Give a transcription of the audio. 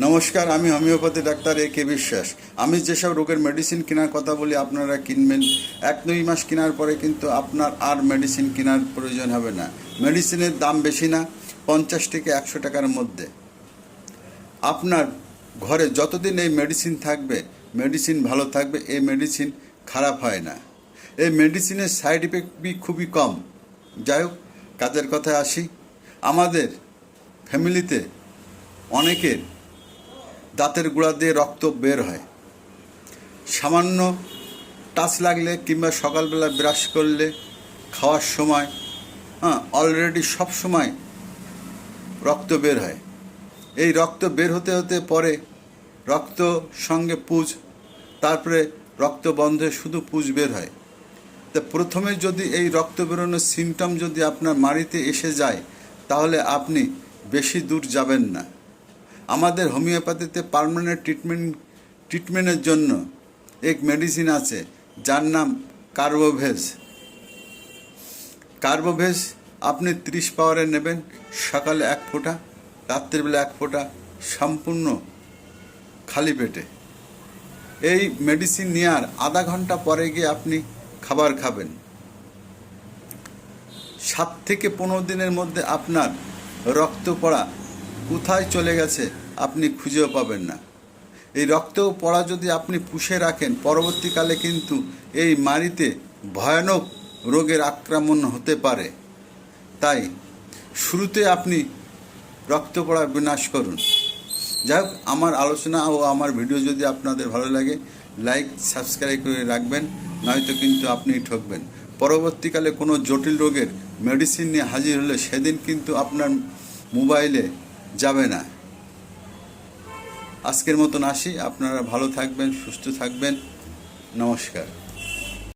নমস্কার, আমি homeopathy doctor এ কে বিশ্বাস। আমি যেসব রোগের মেডিসিন কেনার কথা বলি আপনারা কিনবেন। 1-2 মাস কেনার পরে কিন্তু আপনার আর মেডিসিন কেনার প্রয়োজন হবে না। মেডিসিনের দাম বেশি না, 50 থেকে 100 টাকার মধ্যে। আপনার ঘরে যতদিন এই মেডিসিন থাকবে, মেডিসিন ভালো থাকবে। এই মেডিসিন খারাপ হয় না। এই মেডিসিনের সাইড ইফেক্ট খুবই কম। যাই হোক, কাজের কথায় আসি। আমাদের ফ্যামিলিতে অনেকের দাঁতের গোড়া দিয়ে রক্ত বের হয়। সামান্য টাচ লাগলে কিংবা সকালবেলা ব্রাশ করলে, খাওয়ার সময়, অলরেডি সব সময় রক্ত বের হয়। এই রক্ত বের হতে হতে পরে রক্ত সঙ্গে পুজ, তারপরে রক্ত বন্ধে শুধু পুজ বের হয়। তা প্রথমে যদি এই রক্ত বেরোনোর সিমটম যদি আপনার মাড়িতে এসে যায়, তাহলে আপনি বেশি দূর যাবেন না। আমাদের হোমিওপ্যাথিতে পার্মানেন্ট ট্রিটমেন্টের জন্য এক মেডিসিন আছে, যার নাম কার্বোভেজ। কার্বোভেজ আপনি 30 পাওয়ারে নেবেন, সকালে 1 ফোঁটা, রাত্রিবেলা 1 ফোঁটা, সম্পূর্ণ খালি পেটে। এই মেডিসিন নেওয়ার আধা ঘন্টা পরে গিয়ে আপনি খাবার খাবেন। 7 থেকে 15 দিনের মধ্যে আপনার রক্ত পড়া কোথায় চলে গেছে আপনি খুঁজেও পাবেন না। এই রক্ত পড়া যদি আপনি পুষে রাখেন, পরবর্তীকালে কিন্তু এই মাড়িতে ভয়ানক রোগের আক্রমণ হতে পারে। তাই শুরুতে আপনি রক্ত পড়া বিনাশ করুন। যাই হোক, আমার আলোচনা ও আমার ভিডিও যদি আপনাদের ভালো লাগে, লাইক সাবস্ক্রাইব করে রাখবেন, নয়তো কিন্তু আপনি ঠকবেন। পরবর্তীকালে কোনো জটিল রোগের মেডিসিন নিয়ে হাজির হলে সেদিন কিন্তু আপনার মোবাইলে যাবে না। আজকের মতন আসি। আপনারা ভালো থাকবেন, সুস্থ থাকবেন। নমস্কার।